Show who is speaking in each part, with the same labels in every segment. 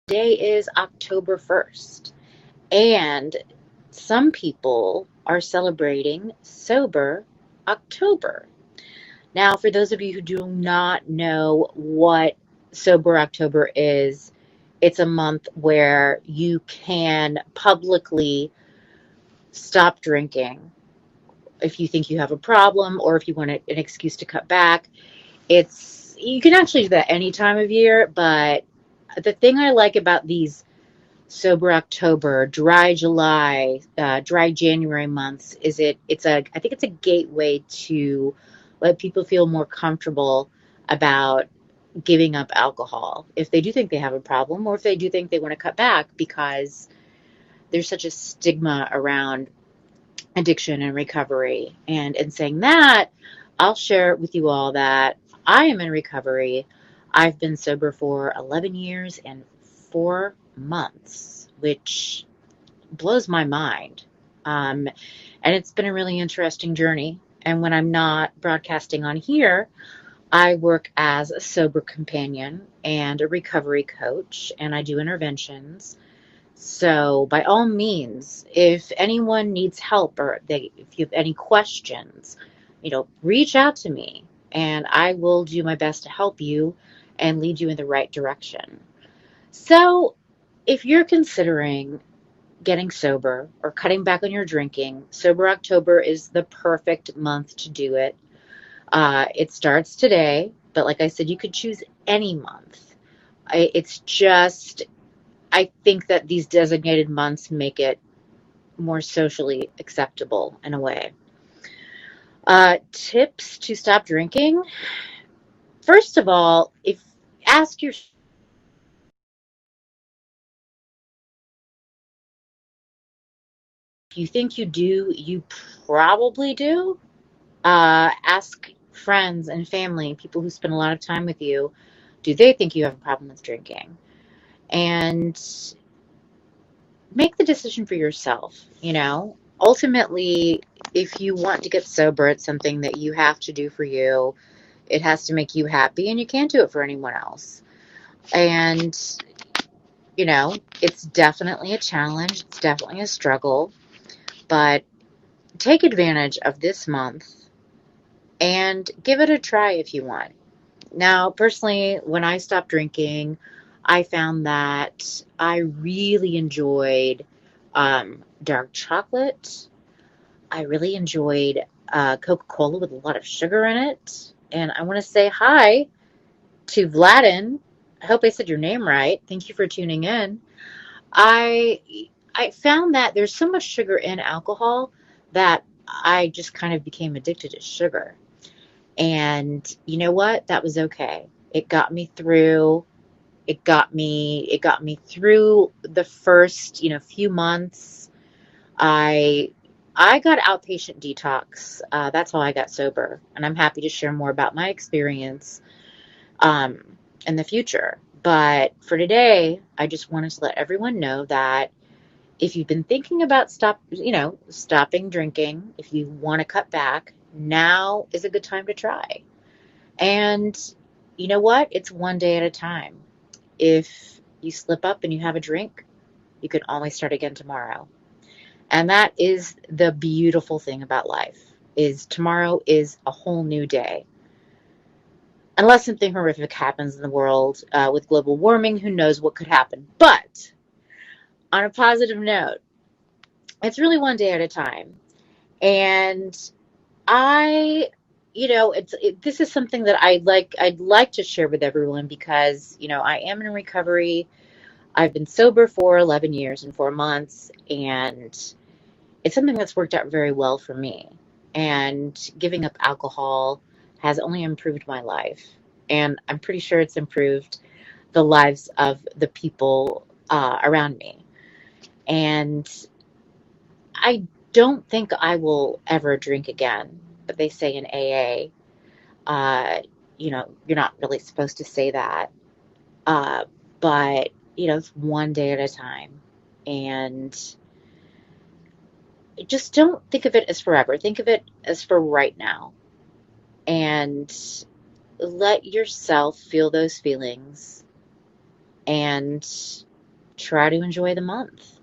Speaker 1: Today is October 1st, and some people are celebrating Sober October. Now, for those of you who do not know what Sober October is, it's a month where you can publicly stop drinking if you think you have a problem or if you want an excuse to cut back. You can actually do that any time of year, but the thing I like about these Sober October, Dry July, Dry January months is I think it's a gateway to let people feel more comfortable about giving up alcohol if they do think they have a problem or if they do think they want to cut back, because there's such a stigma around addiction and recovery. And in saying that, I'll share with you all that I am in recovery. I've been sober for 11 years and 4 months, which blows my mind. And it's been a really interesting journey. And when I'm not broadcasting on here, I work as a sober companion and a recovery coach, and I do interventions. So, by all means, if anyone needs help or if you have any questions, reach out to me and I will do my best to help you and lead you in the right direction. So, if you're considering getting sober or cutting back on your drinking, Sober October is the perfect month to do it. It starts today, but like I said, you could choose any month. It's just, I think that these designated months make it more socially acceptable in a way. Tips to stop drinking. First of all, ask yourself, if you think you do, you probably do. Ask friends and family, people who spend a lot of time with you, do they think you have a problem with drinking? And make the decision for yourself. Ultimately, if you want to get sober, it's something that you have to do for you. It has to make you happy, and you can't do it for anyone else. And, it's definitely a challenge. It's definitely a struggle. But take advantage of this month and give it a try if you want. Now, personally, when I stopped drinking, I found that I really enjoyed dark chocolate. I really enjoyed Coca-Cola with a lot of sugar in it. And I want to say hi to Vladin. I hope I said your name right. Thank you for tuning in. I I found that there's so much sugar in alcohol that I just kind of became addicted to sugar. And you know what? That was okay. It got me through. It got me through the first, few months. I I got outpatient detox. That's how I got sober, and I'm happy to share more about my experience in the future. But for today, I just wanted to let everyone know that if you've been thinking about stopping drinking, if you want to cut back, now is a good time to try. And you know what? It's one day at a time. If you slip up and you have a drink, you can always start again tomorrow. And that is the beautiful thing about life, is tomorrow is a whole new day. Unless something horrific happens in the world with global warming, who knows what could happen. But on a positive note, it's really one day at a time. And I, this is something that I'd like to share with everyone because, I am in recovery. I've been sober for 11 years and 4 months, and it's something that's worked out very well for me. And giving up alcohol has only improved my life. And I'm pretty sure it's improved the lives of the people around me. And I don't think I will ever drink again. But they say in AA, you're not really supposed to say that. Uh, but, it's one day at a time. And just don't think of it as forever. Think of it as for right now. And let yourself feel those feelings and try to enjoy the month.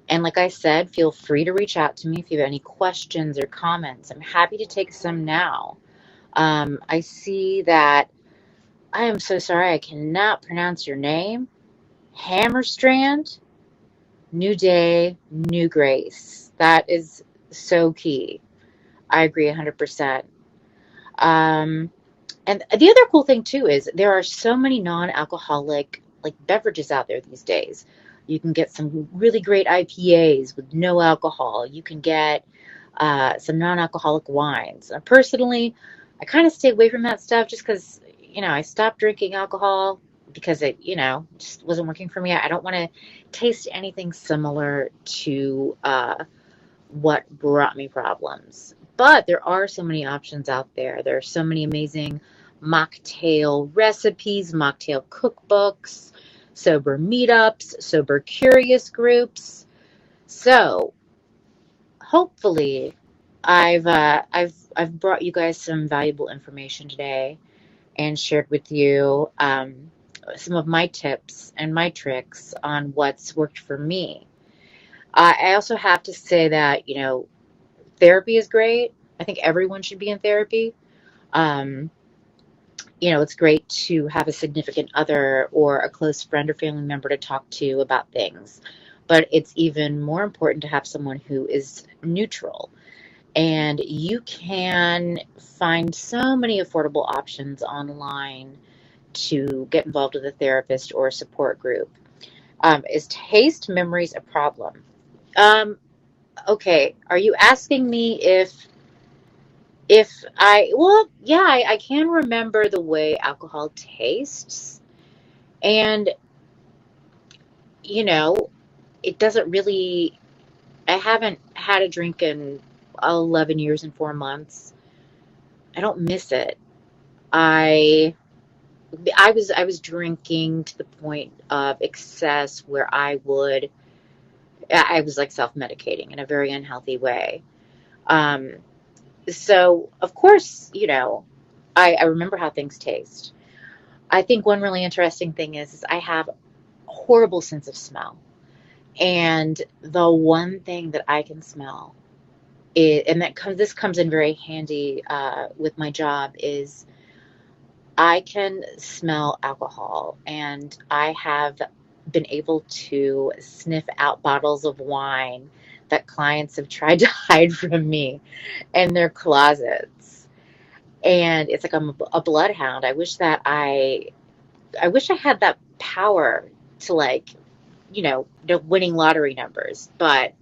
Speaker 1: And like I said, feel free to reach out to me if you have any questions or comments. I'm happy to take some now. I see that I am so sorry I cannot pronounce your name. Hammerstrand, new day, new grace. That is so key. I agree 100%. Um, and the other cool thing too is there are so many non-alcoholic like beverages out there these days. You can get some really great IPAs with no alcohol. You can get some non-alcoholic wines. Personally, I kind of stay away from that stuff just because, I stopped drinking alcohol because it, just wasn't working for me. I don't want to taste anything similar to what brought me problems. But there are so many options out there. There are so many amazing mocktail recipes, mocktail cookbooks, sober meetups, sober curious groups. So hopefully I've brought you guys some valuable information today and shared with you some of my tips and my tricks on what's worked for me. I also have to say that, therapy is great. I think everyone should be in therapy. Um, it's great to have a significant other or a close friend or family member to talk to about things. But it's even more important to have someone who is neutral. And you can find so many affordable options online to get involved with a therapist or a support group. Is taste memories a problem? Um, okay, are you asking me if well, yeah, I can remember the way alcohol tastes. And, you know, it doesn't really, I haven't had a drink in 11 years and 4 months. I don't miss it. I I was drinking to the point of excess where I was like self-medicating in a very unhealthy way. Um, so of course, I remember how things taste. I think one really interesting thing is I have a horrible sense of smell. And the one thing that I can smell and this comes in very handy with my job is I can smell alcohol, and I have been able to sniff out bottles of wine that clients have tried to hide from me in their closets. And it's like I'm a bloodhound. I wish I had that power to like, the winning lottery numbers. But,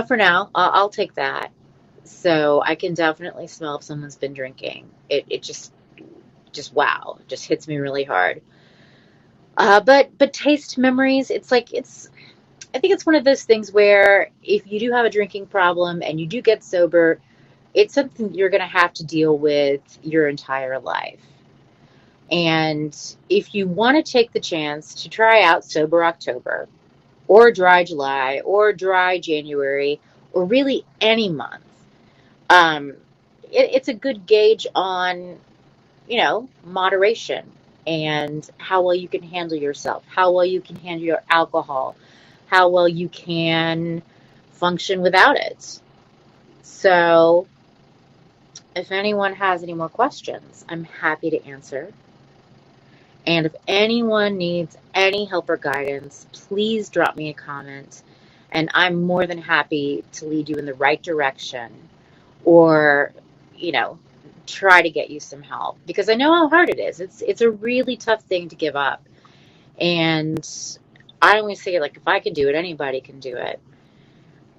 Speaker 1: for now, I'll take that. So I can definitely smell if someone's been drinking. It just wow, it just hits me really hard. But taste memories, I think it's one of those things where if you do have a drinking problem and you do get sober, it's something you're going to have to deal with your entire life. And if you want to take the chance to try out Sober October or Dry July or Dry January or really any month, um, it's a good gauge on, moderation and how well you can handle yourself, how well you can handle your alcohol, how well you can function without it. So, if anyone has any more questions, I'm happy to answer. And if anyone needs any help or guidance, please drop me a comment, and I'm more than happy to lead you in the right direction or, you know, try to get you some help because I know how hard it is. It's a really tough thing to give up. And I always say, like, if I can do it, anybody can do it.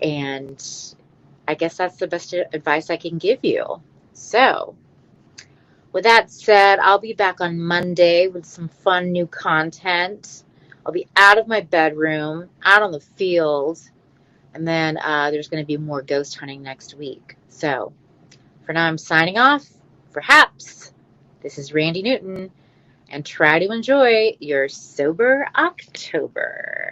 Speaker 1: And I guess that's the best advice I can give you. So, with that said, I'll be back on Monday with some fun new content. I'll be out of my bedroom, out on the field, and then there's going to be more ghost hunting next week. So, for now, I'm signing off. For Haps, this is Randy Newton, and try to enjoy your Sober October.